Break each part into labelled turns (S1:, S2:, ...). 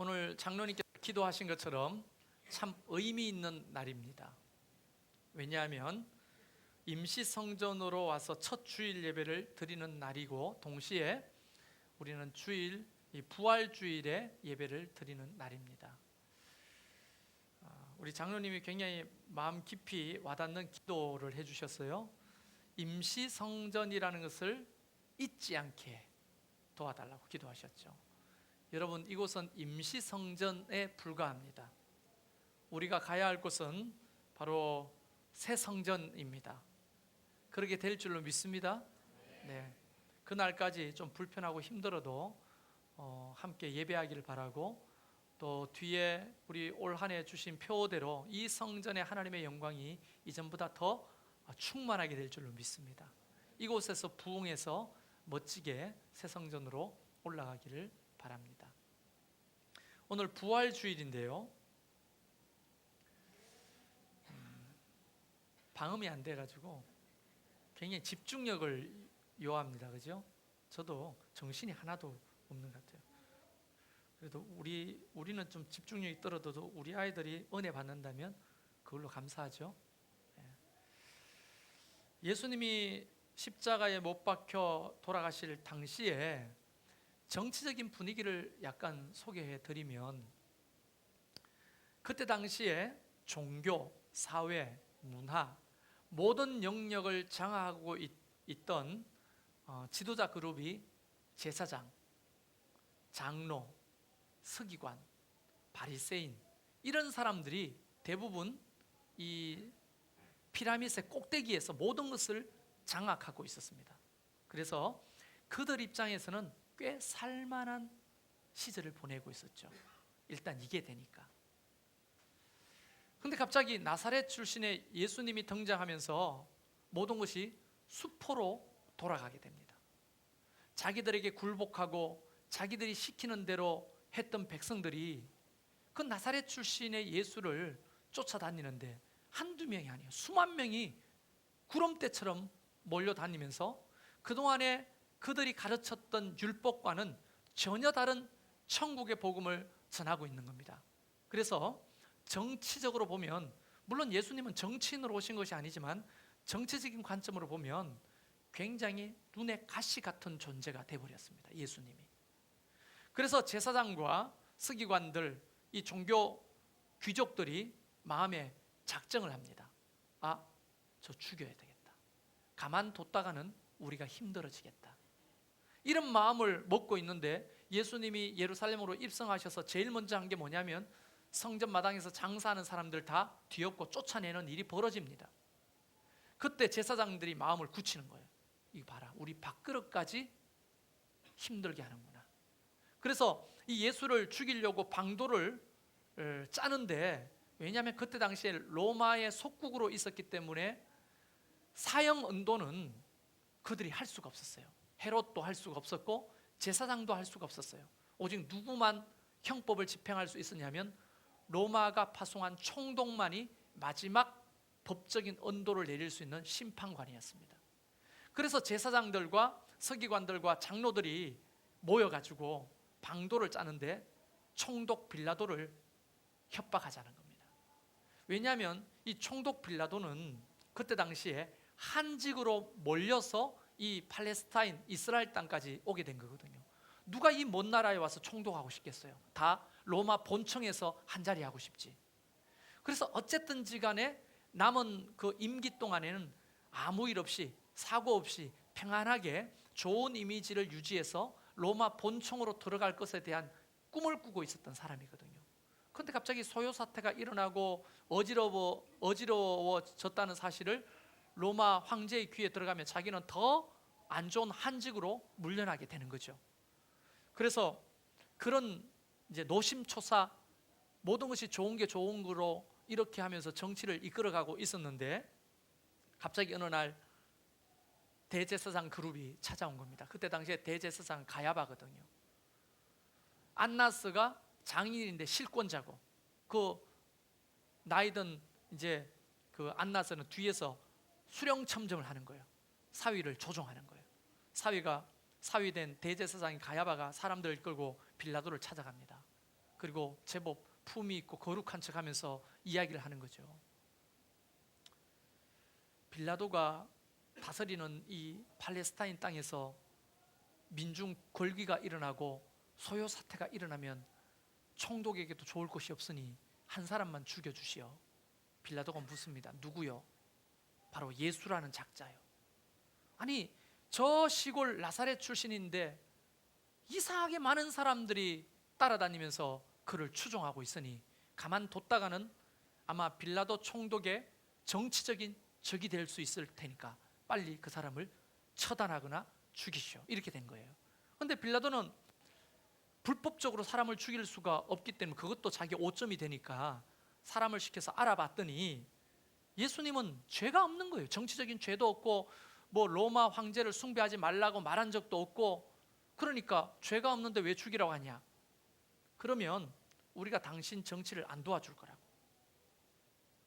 S1: 오늘 장로님께서 기도하신 것처럼 참 의미 있는 날입니다. 왜냐하면 임시성전으로 와서 첫 주일 예배를 드리는 날이고, 동시에 우리는 주일, 이 부활주일에 예배를 드리는 날입니다. 우리 장로님이 굉장히 마음 깊이 와닿는 기도를 해주셨어요. 임시성전이라는 것을 잊지 않게 도와달라고 기도하셨죠. 여러분, 이곳은 임시성전에 불과합니다. 우리가 가야 할 곳은 바로 새 성전입니다. 그렇게 될 줄로 믿습니다. 네, 그날까지 좀 불편하고 힘들어도 함께 예배하기를 바라고, 또 뒤에 우리 올 한 해 주신 표대로 이 성전의 하나님의 영광이 이전보다 더 충만하게 될 줄로 믿습니다. 이곳에서 부흥해서 멋지게 새 성전으로 올라가기를 바랍니다. 오늘 부활주일인데요, 방음이 안 돼가지고 굉장히 집중력을 요합니다. 그죠? 저도 정신이 하나도 없는 것 같아요. 그래도 우리는 좀 집중력이 떨어져도 우리 아이들이 은혜 받는다면 그걸로 감사하죠. 예수님이 십자가에 못 박혀 돌아가실 당시에 정치적인 분위기를 약간 소개해 드리면, 그때 당시에 종교, 사회, 문화, 모든 영역을 장악하고 있던 지도자 그룹이 제사장, 장로, 서기관, 바리새인, 이런 사람들이 대부분 이 피라밋의 꼭대기에서 모든 것을 장악하고 있었습니다. 그래서 그들 입장에서는 꽤 살만한 시절을 보내고 있었죠. 일단 이게 되니까. 근데 갑자기 나사렛 출신의 예수님이 등장하면서 모든 것이 수포로 돌아가게 됩니다. 자기들에게 굴복하고 자기들이 시키는 대로 했던 백성들이 그 나사렛 출신의 예수를 쫓아다니는데 한두 명이 아니에요. 수만 명이 구름대처럼 몰려다니면서 그동안에 그들이 가르쳤던 율법과는 전혀 다른 천국의 복음을 전하고 있는 겁니다. 그래서 정치적으로 보면, 물론 예수님은 정치인으로 오신 것이 아니지만 정치적인 관점으로 보면 굉장히 눈에 가시 같은 존재가 되어버렸습니다. 예수님이. 그래서 제사장과 서기관들, 이 종교 귀족들이 마음에 작정을 합니다. 저 죽여야 되겠다. 가만뒀다가는 우리가 힘들어지겠다. 이런 마음을 먹고 있는데, 예수님이 예루살렘으로 입성하셔서 제일 먼저 한 게 뭐냐면 성전 마당에서 장사하는 사람들 다 뒤엎고 쫓아내는 일이 벌어집니다. 그때 제사장들이 마음을 굳히는 거예요. 이거 봐라, 우리 밥그릇까지 힘들게 하는구나. 그래서 이 예수를 죽이려고 방도를 짜는데, 왜냐하면 그때 당시에 로마의 속국으로 있었기 때문에 사형 언도는 그들이 할 수가 없었어요. 헤롯도 할 수가 없었고 제사장도 할 수가 없었어요. 오직 누구만 형법을 집행할 수 있었냐면 로마가 파송한 총독만이 마지막 법적인 언도를 내릴 수 있는 심판관이었습니다. 그래서 제사장들과 서기관들과 장로들이 모여가지고 방도를 짜는데 총독 빌라도를 협박하자는 겁니다. 왜냐하면 이 총독 빌라도는 그때 당시에 한직으로 몰려서 이 팔레스타인, 이스라엘 땅까지 오게 된 거거든요. 누가 이 먼 나라에 와서 총독하고 싶겠어요? 다 로마 본청에서 한자리 하고 싶지. 그래서 어쨌든지 간에 남은 그 임기 동안에는 아무 일 없이, 사고 없이 평안하게 좋은 이미지를 유지해서 로마 본청으로 들어갈 것에 대한 꿈을 꾸고 있었던 사람이거든요. 그런데 갑자기 소요 사태가 일어나고 어지러워졌다는 사실을 로마 황제의 귀에 들어가면 자기는 더 안 좋은 한직으로 물려나게 되는 거죠. 그래서 그런 이제 노심초사, 모든 것이 좋은 게 좋은 거로 이렇게 하면서 정치를 이끌어가고 있었는데, 갑자기 어느 날 대제사장 그룹이 찾아온 겁니다. 그때 당시에 대제사장 가야바거든요. 안나스가 장인인데 실권자고, 그 나이든 이제 그 안나스는 뒤에서 수령첨정을 하는 거예요. 사위를 조종하는 거예요. 사위된 대제사장인 가야바가 사람들을 끌고 빌라도를 찾아갑니다. 그리고 제법 품이 있고 거룩한 척하면서 이야기를 하는 거죠. 빌라도가 다스리는 이 팔레스타인 땅에서 민중 걸기가 일어나고 소요 사태가 일어나면 총독에게도 좋을 것이 없으니 한 사람만 죽여주시오. 빌라도가 묻습니다. 누구요? 바로 예수라는 작자요. 아니, 저 시골 나사렛 출신인데 이상하게 많은 사람들이 따라다니면서 그를 추종하고 있으니 가만뒀다가는 아마 빌라도 총독의 정치적인 적이 될 수 있을 테니까 빨리 그 사람을 처단하거나 죽이시오. 이렇게 된 거예요. 그런데 빌라도는 불법적으로 사람을 죽일 수가 없기 때문에 그것도 자기 오점이 되니까 사람을 시켜서 알아봤더니 예수님은 죄가 없는 거예요. 정치적인 죄도 없고 뭐 로마 황제를 숭배하지 말라고 말한 적도 없고, 그러니까 죄가 없는데 왜 죽이라고 하냐? 그러면 우리가 당신 정치를 안 도와줄 거라고.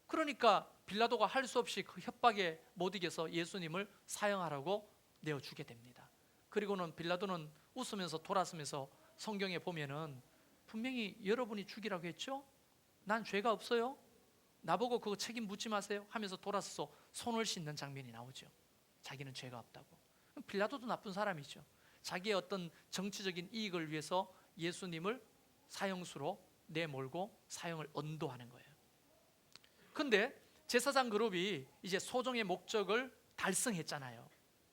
S1: 그러니까 빌라도가 할 수 없이 그 협박에 못 이겨서 예수님을 사형하라고 내어주게 됩니다. 그리고는 빌라도는 웃으면서 돌아서면서 성경에 보면은 분명히 여러분이 죽이라고 했죠? 난 죄가 없어요. 나보고 그거 책임 묻지 마세요 하면서 돌아서서 손을 씻는 장면이 나오죠. 자기는 죄가 없다고. 빌라도도 나쁜 사람이죠. 자기의 어떤 정치적인 이익을 위해서 예수님을 사형수로 내몰고 사형을 언도하는 거예요. 그런데 제사장 그룹이 이제 소정의 목적을 달성했잖아요.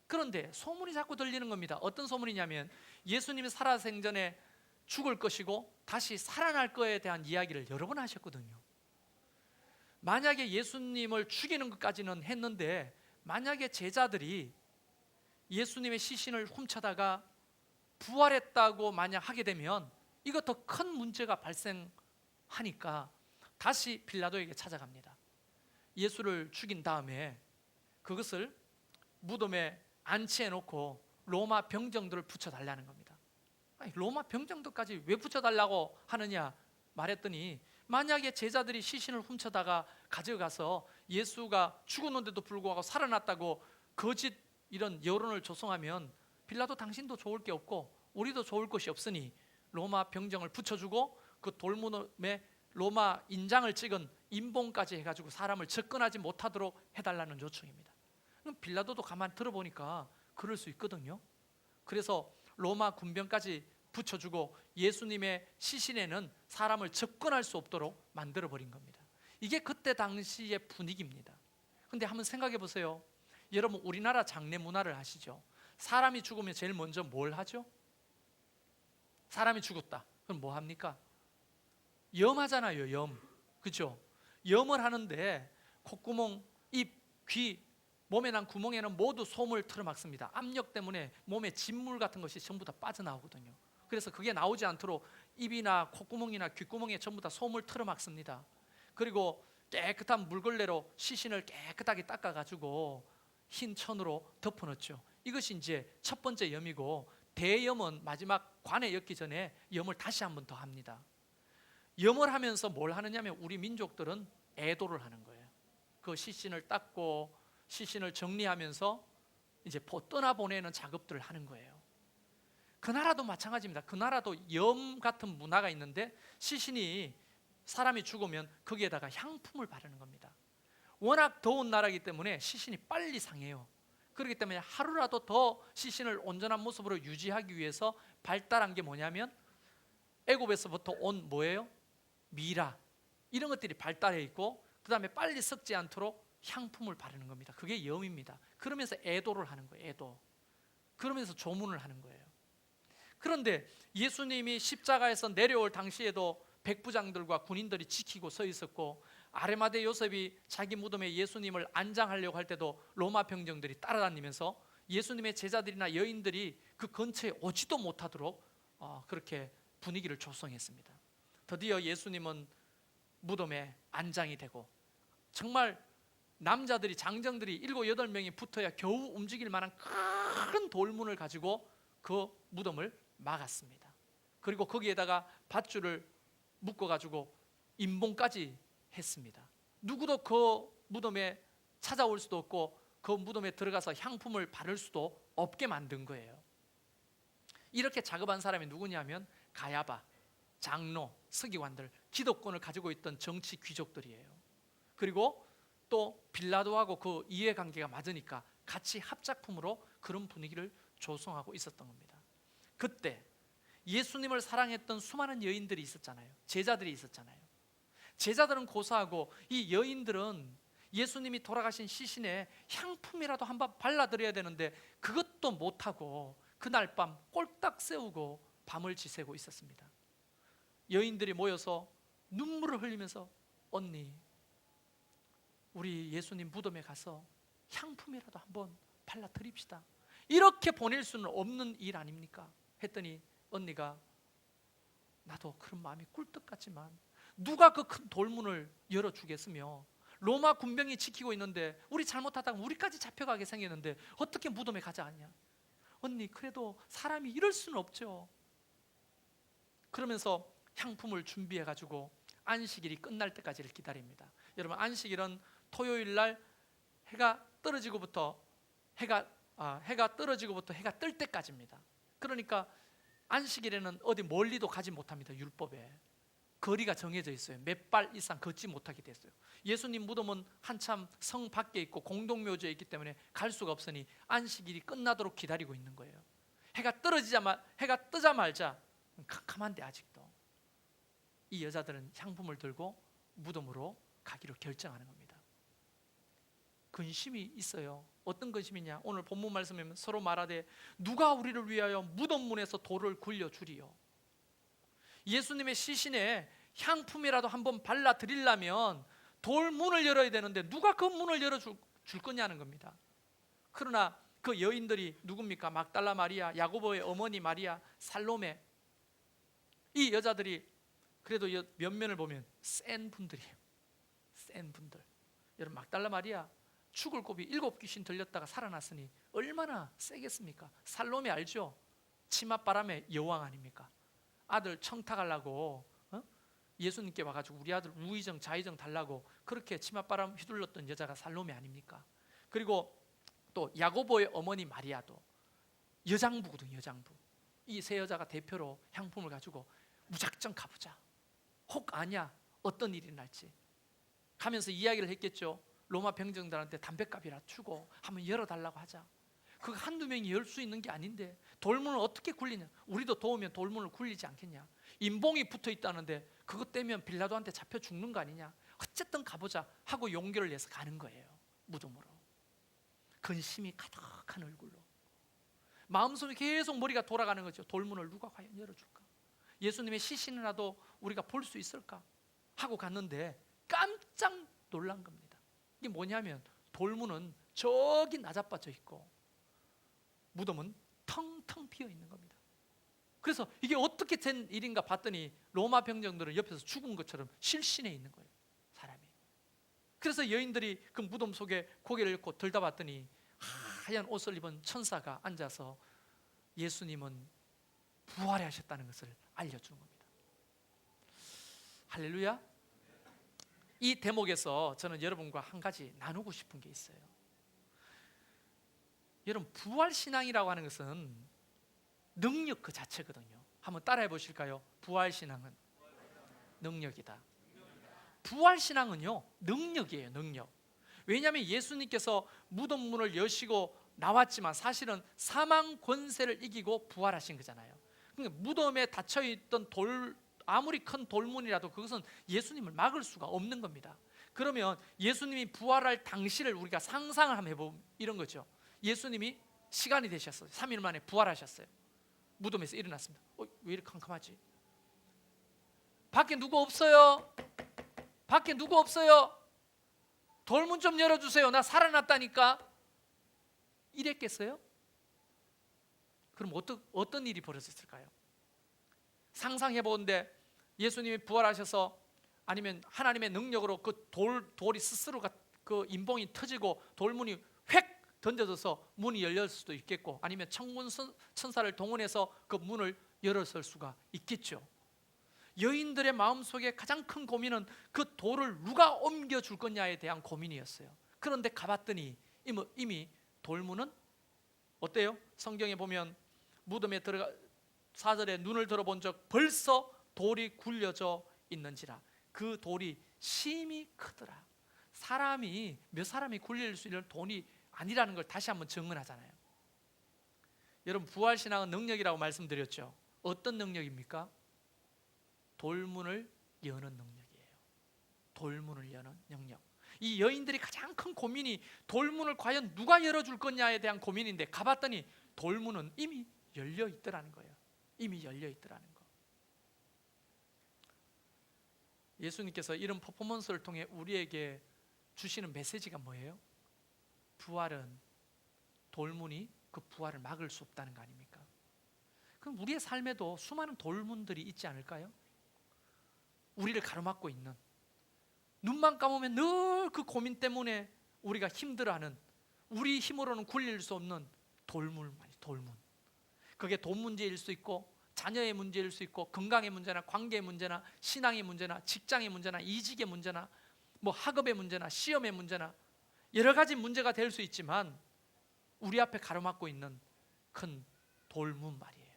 S1: 그런데 소문이 자꾸 들리는 겁니다. 어떤 소문이냐면 예수님이 살아생전에 죽을 것이고 다시 살아날 거에 대한 이야기를 여러 번 하셨거든요. 만약에 예수님을 죽이는 것까지는 했는데 만약에 제자들이 예수님의 시신을 훔쳐다가 부활했다고 만약 하게 되면 이거 더 큰 문제가 발생하니까 다시 빌라도에게 찾아갑니다. 예수를 죽인 다음에 그것을 무덤에 안치해 놓고 로마 병정들을 붙여달라는 겁니다. 아니, 로마 병정들까지 왜 붙여달라고 하느냐 말했더니 만약에 제자들이 시신을 훔쳐다가 가져가서 예수가 죽었는데도 불구하고 살아났다고 거짓 이런 여론을 조성하면 빌라도 당신도 좋을 게 없고 우리도 좋을 것이 없으니 로마 병정을 붙여주고 그 돌무덤에 로마 인장을 찍은 인봉까지 해가지고 사람을 접근하지 못하도록 해달라는 요청입니다. 그럼 빌라도도 가만히 들어보니까 그럴 수 있거든요. 그래서 로마 군병까지 붙여주고 예수님의 시신에는 사람을 접근할 수 없도록 만들어버린 겁니다. 이게 그때 당시의 분위기입니다. 그런데 한번 생각해 보세요. 여러분 우리나라 장례 문화를 아시죠? 사람이 죽으면 제일 먼저 뭘 하죠? 사람이 죽었다. 그럼 뭐 합니까? 염하잖아요. 염. 그죠? 염을 하는데 콧구멍, 입, 귀, 몸에 난 구멍에는 모두 솜을 틀어막습니다. 압력 때문에 몸에 진물 같은 것이 전부 다 빠져나오거든요. 그래서 그게 나오지 않도록 입이나 콧구멍이나 귓구멍에 전부 다 솜을 틀어막습니다. 그리고 깨끗한 물걸레로 시신을 깨끗하게 닦아가지고 흰 천으로 덮어놓죠. 이것이 이제 첫 번째 염이고, 대염은 마지막 관에 엮기 전에 염을 다시 한 번 더 합니다. 염을 하면서 뭘 하느냐면 우리 민족들은 애도를 하는 거예요. 그 시신을 닦고 시신을 정리하면서 이제 떠나보내는 작업들을 하는 거예요. 그 나라도 마찬가지입니다. 그 나라도 염 같은 문화가 있는데 시신이 사람이 죽으면 거기에다가 향품을 바르는 겁니다. 워낙 더운 나라이기 때문에 시신이 빨리 상해요. 그렇기 때문에 하루라도 더 시신을 온전한 모습으로 유지하기 위해서 발달한 게 뭐냐면 애굽에서부터 온 뭐예요? 미라, 이런 것들이 발달해 있고 그 다음에 빨리 썩지 않도록 향품을 바르는 겁니다. 그게 염입니다. 그러면서 애도를 하는 거예요. 애도. 그러면서 조문을 하는 거예요. 그런데 예수님이 십자가에서 내려올 당시에도 백부장들과 군인들이 지키고 서 있었고, 아레마대 요셉이 자기 무덤에 예수님을 안장하려고 할 때도 로마 병정들이 따라다니면서 예수님의 제자들이나 여인들이 그 근처에 오지도 못하도록 그렇게 분위기를 조성했습니다. 드디어 예수님은 무덤에 안장이 되고 정말 남자들이, 장정들이 7, 8명이 붙어야 겨우 움직일 만한 큰 돌문을 가지고 그 무덤을 막았습니다. 그리고 거기에다가 밧줄을 묶어가지고 인봉까지 했습니다. 누구도 그 무덤에 찾아올 수도 없고 그 무덤에 들어가서 향품을 바를 수도 없게 만든 거예요. 이렇게 작업한 사람이 누구냐면 가야바, 장로, 서기관들, 기득권을 가지고 있던 정치 귀족들이에요. 그리고 또 빌라도하고 그 이해관계가 맞으니까 같이 합작품으로 그런 분위기를 조성하고 있었던 겁니다. 그때 예수님을 사랑했던 수많은 여인들이 있었잖아요. 제자들이 있었잖아요. 제자들은 고사하고 이 여인들은 예수님이 돌아가신 시신에 향품이라도 한번 발라드려야 되는데 그것도 못하고 그날 밤 꼴딱 세우고 밤을 지새고 있었습니다. 여인들이 모여서 눈물을 흘리면서 언니, 우리 예수님 무덤에 가서 향품이라도 한번 발라드립시다. 이렇게 보낼 수는 없는 일 아닙니까? 했더니 언니가 나도 그런 마음이 꿀떡 같지만 누가 그 큰 돌문을 열어주겠으며 로마 군병이 지키고 있는데 우리 잘못하다가 우리까지 잡혀가게 생겼는데 어떻게 무덤에 가자 하냐. 언니 그래도 사람이 이럴 수는 없죠. 그러면서 향품을 준비해가지고 안식일이 끝날 때까지를 기다립니다. 여러분 안식일은 토요일 날 해가 떨어지고부터 해가 뜰 때까지입니다. 그러니까 안식일에는 어디 멀리도 가지 못합니다. 율법에 거리가 정해져 있어요. 몇 발 이상 걷지 못하게 됐어요. 예수님 무덤은 한참 성 밖에 있고 공동묘지에 있기 때문에 갈 수가 없으니 안식일이 끝나도록 기다리고 있는 거예요. 해가 뜨자마자 캄캄한데 아직도 이 여자들은 향품을 들고 무덤으로 가기로 결정하는 겁니다. 근심이 있어요. 어떤 근심이냐? 오늘 본문 말씀에 서로 말하되 누가 우리를 위하여 무덤 문에서 돌을 굴려주리요. 예수님의 시신에 향품이라도 한번 발라드리려면 돌 문을 열어야 되는데 누가 그 문을 열어줄 거냐는 겁니다. 그러나 그 여인들이 누굽니까? 막달라 마리아, 야고보의 어머니 마리아, 살로메, 이 여자들이 그래도 면면을 보면 센 분들이에요. 센 분들. 여러분 막달라 마리아 죽을 고비 7귀신 들렸다가 살아났으니 얼마나 세겠습니까? 살로메 알죠? 치맛바람의 여왕 아닙니까? 아들 청탁하려고 예수님께 와가지고 우리 아들 우의정 자의정 달라고 그렇게 치맛바람 휘둘렀던 여자가 살로메 아닙니까? 그리고 또 야고보의 어머니 마리아도 여장부거든요. 여장부. 이 세 여자가 대표로 향품을 가지고 무작정 가보자. 혹 아냐 어떤 일이 날지. 가면서 이야기를 했겠죠. 로마 병정들한테 담뱃값이라 주고 한번 열어달라고 하자. 그거 한두 명이 열 수 있는 게 아닌데 돌문을 어떻게 굴리냐. 우리도 도우면 돌문을 굴리지 않겠냐. 인봉이 붙어 있다는데 그것 떼면 빌라도한테 잡혀 죽는 거 아니냐. 어쨌든 가보자 하고 용기를 내서 가는 거예요. 무덤으로. 근심이 가득한 얼굴로. 마음속에 계속 머리가 돌아가는 거죠. 돌문을 누가 과연 열어줄까. 예수님의 시신이라도 우리가 볼 수 있을까 하고 갔는데 깜짝 놀란 겁니다. 이게 뭐냐면 돌문은 저기 나자빠져 있고 무덤은 텅텅 비어 있는 겁니다. 그래서 이게 어떻게 된 일인가 봤더니 로마 병정들은 옆에서 죽은 것처럼 실신해 있는 거예요. 사람이. 그래서 여인들이 그 무덤 속에 고개를 얹고 들다봤더니 하얀 옷을 입은 천사가 앉아서 예수님은 부활하셨다는 것을 알려주는 겁니다. 할렐루야. 이 대목에서 저는 여러분과 한 가지 나누고 싶은 게 있어요. 여러분 부활신앙이라고 하는 것은 능력 그 자체거든요. 한번 따라해 보실까요? 부활신앙은 능력이다. 부활신앙은요 능력이에요. 능력. 왜냐하면 예수님께서 무덤 문을 여시고 나왔지만 사실은 사망 권세를 이기고 부활하신 거잖아요. 그러니까 무덤에 닫혀있던 아무리 큰 돌문이라도 그것은 예수님을 막을 수가 없는 겁니다. 그러면 예수님이 부활할 당시를 우리가 상상을 한번 해보면 이런 거죠. 예수님이 시간이 되셨어요. 3일 만에 부활하셨어요. 무덤에서 일어났습니다. 왜 이렇게 캄캄하지? 밖에 누구 없어요? 밖에 누구 없어요? 돌문 좀 열어주세요. 나 살아났다니까. 이랬겠어요? 그럼 어떤 일이 벌어졌을까요? 상상해 보는데 예수님이 부활하셔서 아니면 하나님의 능력으로 그 돌이 스스로가 그 인봉이 터지고 돌문이 획 던져져서 문이 열릴 수도 있겠고 아니면 천군 천사를 동원해서 그 문을 열었을 수가 있겠죠. 여인들의 마음속에 가장 큰 고민은 그 돌을 누가 옮겨줄 거냐에 대한 고민이었어요. 그런데 가봤더니 이미 돌문은 어때요? 성경에 보면 무덤에 들어가 4절에 눈을 들어본 적 벌써 돌이 굴려져 있는지라 그 돌이 심히 크더라. 몇 사람이 굴릴 수 있는 돈이 아니라는 걸 다시 한번 증언하잖아요. 여러분, 부활신앙은 능력이라고 말씀드렸죠. 어떤 능력입니까? 돌문을 여는 능력이에요. 돌문을 여는 능력. 이 여인들이 가장 큰 고민이 돌문을 과연 누가 열어줄 거냐에 대한 고민인데, 가봤더니 돌문은 이미 열려 있더라는 거예요. 이미 열려 있더라는 거. 예수님께서 이런 퍼포먼스를 통해 우리에게 주시는 메시지가 뭐예요? 부활은 돌문이 그 부활을 막을 수 없다는 거 아닙니까? 그럼 우리의 삶에도 수많은 돌문들이 있지 않을까요? 우리를 가로막고 있는, 눈만 감으면 늘 그 고민 때문에 우리가 힘들어하는, 우리 힘으로는 굴릴 수 없는 돌문. 그게 돈 문제일 수 있고, 자녀의 문제일 수 있고, 건강의 문제나 관계의 문제나 신앙의 문제나 직장의 문제나 이직의 문제나 뭐 학업의 문제나 시험의 문제나 여러 가지 문제가 될 수 있지만, 우리 앞에 가로막고 있는 큰 돌문 말이에요.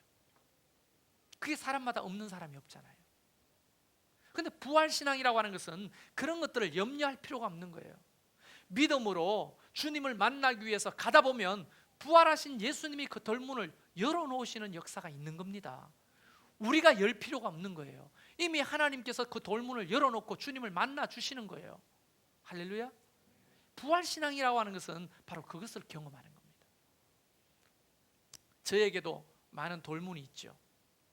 S1: 그게 사람마다 없는 사람이 없잖아요. 근데 부활신앙이라고 하는 것은 그런 것들을 염려할 필요가 없는 거예요. 믿음으로 주님을 만나기 위해서 가다 보면 부활하신 예수님이 그 돌문을 열어놓으시는 역사가 있는 겁니다. 우리가 열 필요가 없는 거예요. 이미 하나님께서 그 돌문을 열어놓고 주님을 만나 주시는 거예요. 할렐루야. 부활신앙이라고 하는 것은 바로 그것을 경험하는 겁니다. 저에게도 많은 돌문이 있죠.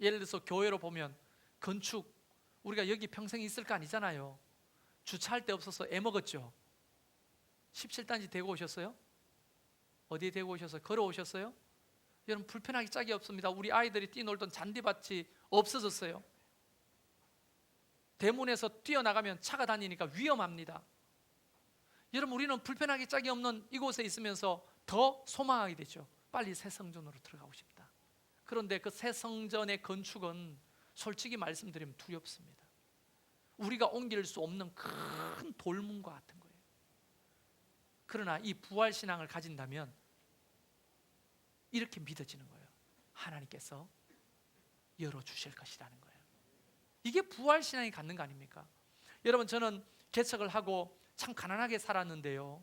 S1: 예를 들어서 교회로 보면 건축, 우리가 여기 평생 있을 거 아니잖아요. 주차할 데 없어서 애먹었죠. 17단지 대고 오셨어요? 어디에 대고 오셨어요? 걸어오셨어요? 여러분, 불편하기 짝이 없습니다. 우리 아이들이 뛰놀던 잔디밭이 없어졌어요. 대문에서 뛰어나가면 차가 다니니까 위험합니다. 여러분, 우리는 불편하기 짝이 없는 이곳에 있으면서 더 소망하게 되죠. 빨리 새 성전으로 들어가고 싶다. 그런데 그 새 성전의 건축은 솔직히 말씀드리면 두렵습니다. 우리가 옮길 수 없는 큰 돌문과 같은 거예요. 그러나 이 부활신앙을 가진다면 이렇게 믿어지는 거예요. 하나님께서 열어주실 것이라는 거예요. 이게 부활신앙이 갖는 거 아닙니까? 여러분, 저는 개척을 하고 참 가난하게 살았는데요,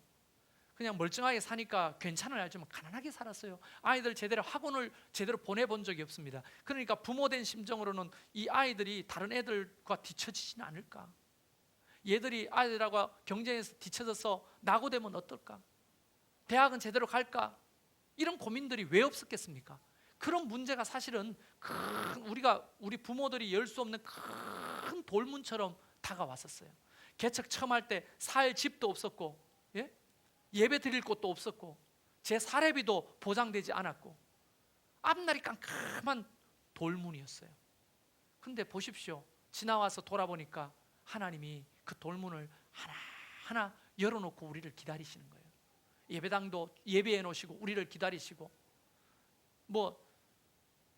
S1: 그냥 멀쩡하게 사니까 괜찮아요. 알지만 가난하게 살았어요. 아이들 제대로 학원을 제대로 보내본 적이 없습니다. 그러니까 부모된 심정으로는 이 아이들이 다른 애들과 뒤처지지는 않을까, 얘들이 아이들하고 경쟁에서 뒤처져서 낙오되면 어떨까, 대학은 제대로 갈까, 이런 고민들이 왜 없었겠습니까? 그런 문제가 사실은 우리 부모들이 열 수 없는 큰 돌문처럼 다가왔었어요. 개척 처음 할 때 살 집도 없었고, 예배 드릴 곳도 없었고, 제 사례비도 보장되지 않았고, 앞날이 깜깜한 돌문이었어요. 근데 보십시오, 지나와서 돌아보니까 하나님이 그 돌문을 하나하나 열어놓고 우리를 기다리시는 거예요. 예배당도 예배해 놓으시고 우리를 기다리시고, 뭐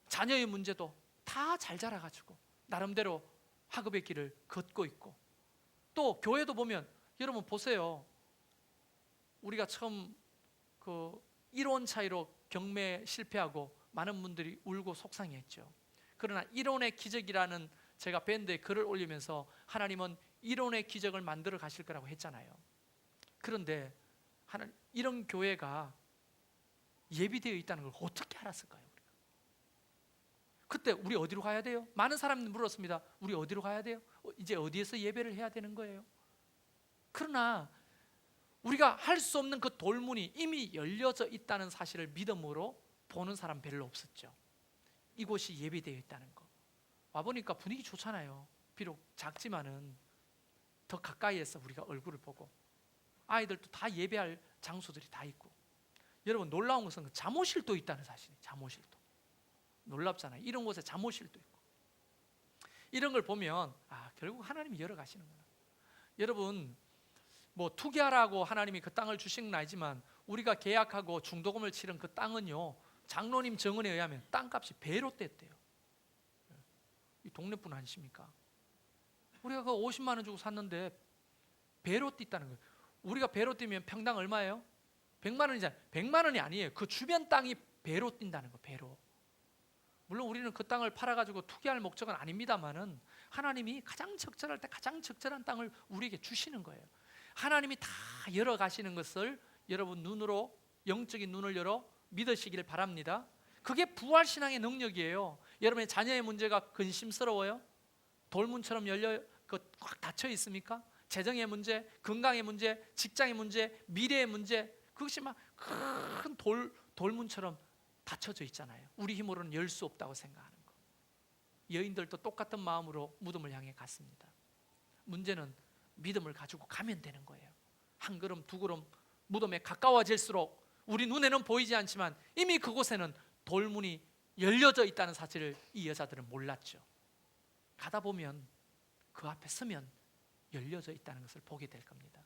S1: 자녀의 문제도 다 잘 자라가지고 나름대로 학업의 길을 걷고 있고, 또 교회도 보면 여러분 보세요. 우리가 처음 그 이론 차이로 경매 실패하고 많은 분들이 울고 속상해했죠. 그러나 이론의 기적이라는 제가 밴드에 글을 올리면서 하나님은 이론의 기적을 만들어 가실 거라고 했잖아요. 그런데 이런 교회가 예비되어 있다는 걸 어떻게 알았을까요? 우리가? 그때 우리 어디로 가야 돼요? 많은 사람들이 물었습니다. 우리 어디로 가야 돼요? 이제 어디에서 예배를 해야 되는 거예요? 그러나 우리가 할 수 없는 그 돌문이 이미 열려져 있다는 사실을 믿음으로 보는 사람 별로 없었죠. 이곳이 예비되어 있다는 거. 와보니까 분위기 좋잖아요. 비록 작지만은 더 가까이에서 우리가 얼굴을 보고, 아이들도 다 예배할 장소들이 다 있고, 여러분 놀라운 것은 그 잠옷실도 있다는 사실이에요. 잠옷실도 놀랍잖아요. 이런 곳에 잠옷실도 있고, 이런 걸 보면 결국 하나님이 열어가시는구나. 여러분, 뭐 투기하라고 하나님이 그 땅을 주신 건 아니지만 우리가 계약하고 중도금을 치른 그 땅은요, 장로님 증언에 의하면 땅값이 배로 뗐대요. 이 동네분 아니십니까? 우리가 그 50만 원 주고 샀는데 배로 뛴다는 거예요. 우리가 배로 뛰면 평당 얼마예요? 100만 원이잖아요. 100만 원이 아니에요. 그 주변 땅이 배로 뛴다는 거예요. 배로. 물론 우리는 그 땅을 팔아가지고 투기할 목적은 아닙니다만은 하나님이 가장 적절할 때 가장 적절한 땅을 우리에게 주시는 거예요. 하나님이 다 열어 가시는 것을 여러분 눈으로, 영적인 눈을 열어 믿으시길 바랍니다. 그게 부활신앙의 능력이에요. 여러분의 자녀의 문제가 근심스러워요? 돌문처럼 꽉 닫혀 있습니까? 재정의 문제, 건강의 문제, 직장의 문제, 미래의 문제, 그것이 막 큰 돌문처럼 닫혀져 있잖아요. 우리 힘으로는 열 수 없다고 생각하는 거. 여인들도 똑같은 마음으로 무덤을 향해 갔습니다. 문제는 믿음을 가지고 가면 되는 거예요. 한 걸음 두 걸음 무덤에 가까워질수록 우리 눈에는 보이지 않지만 이미 그곳에는 돌문이 열려져 있다는 사실을 이 여자들은 몰랐죠. 가다 보면 그 앞에 서면 열려져 있다는 것을 보게 될 겁니다.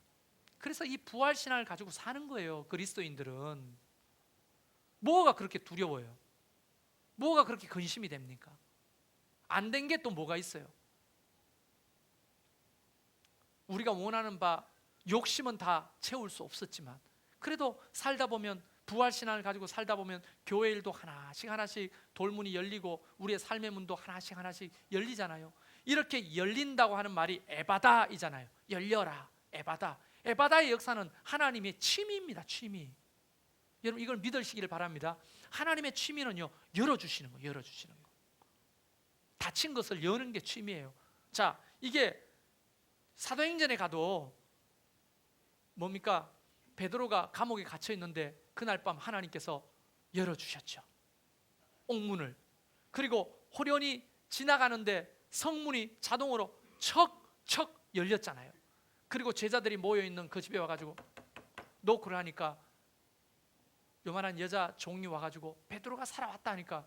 S1: 그래서 이 부활신앙을 가지고 사는 거예요. 그리스도인들은. 뭐가 그렇게 두려워요? 뭐가 그렇게 근심이 됩니까? 안 된 게 또 뭐가 있어요? 우리가 원하는 바 욕심은 다 채울 수 없었지만 그래도 살다 보면, 부활신앙을 가지고 살다 보면 교회 일도 하나씩 돌문이 열리고 우리의 삶의 문도 하나씩 열리잖아요. 이렇게 열린다고 하는 말이 에바다이잖아요. 열려라, 에바다. 에바다의 역사는 하나님의 취미입니다. 취미. 여러분 이걸 믿으시기를 바랍니다. 하나님의 취미는요, 열어주시는 거, 열어주시는 거. 닫힌 것을 여는 게 취미예요. 자, 이게 사도행전에 가도 뭡니까? 베드로가 감옥에 갇혀 있는데 그날 밤 하나님께서 열어주셨죠. 옥문을. 그리고 호련히 지나가는데 성문이 자동으로 척척 열렸잖아요. 그리고 제자들이 모여있는 그 집에 와가지고 노크를 하니까 요만한 여자 종이 와가지고 베드로가 살아왔다 하니까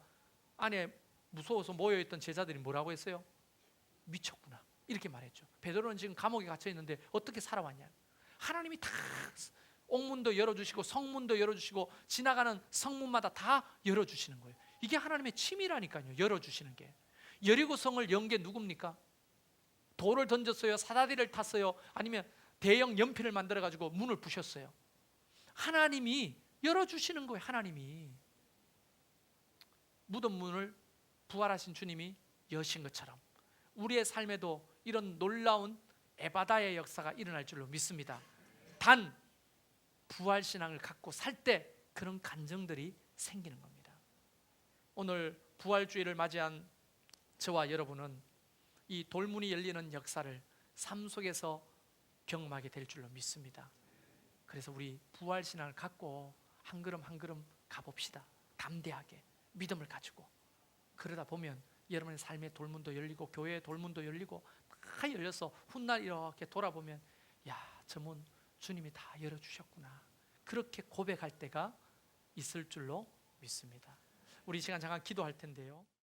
S1: 안에 무서워서 모여있던 제자들이 뭐라고 했어요? 미쳤구나, 이렇게 말했죠. 베드로는 지금 감옥에 갇혀 있는데 어떻게 살아왔냐. 하나님이 다 옥문도 열어주시고 성문도 열어주시고 지나가는 성문마다 다 열어주시는 거예요. 이게 하나님의 취미라니까요. 열어주시는 게. 여리고성을 연 게 누굽니까? 돌을 던졌어요? 사다리를 탔어요? 아니면 대형 연필을 만들어 가지고 문을 부셨어요? 하나님이 열어주시는 거예요. 하나님이. 무덤 문을 부활하신 주님이 여신 것처럼 우리의 삶에도 이런 놀라운 에바다의 역사가 일어날 줄로 믿습니다. 단 부활신앙을 갖고 살 때 그런 감정들이 생기는 겁니다. 오늘 부활주의를 맞이한 저와 여러분은 이 돌문이 열리는 역사를 삶 속에서 경험하게 될 줄로 믿습니다. 그래서 우리 부활신앙을 갖고 한 걸음 한 걸음 가봅시다. 담대하게 믿음을 가지고. 그러다 보면 여러분의 삶의 돌문도 열리고 교회의 돌문도 열리고 다 열려서 훗날 이렇게 돌아보면 야, 저 문 주님이 다 열어주셨구나, 그렇게 고백할 때가 있을 줄로 믿습니다. 우리 이 시간 잠깐 기도할 텐데요.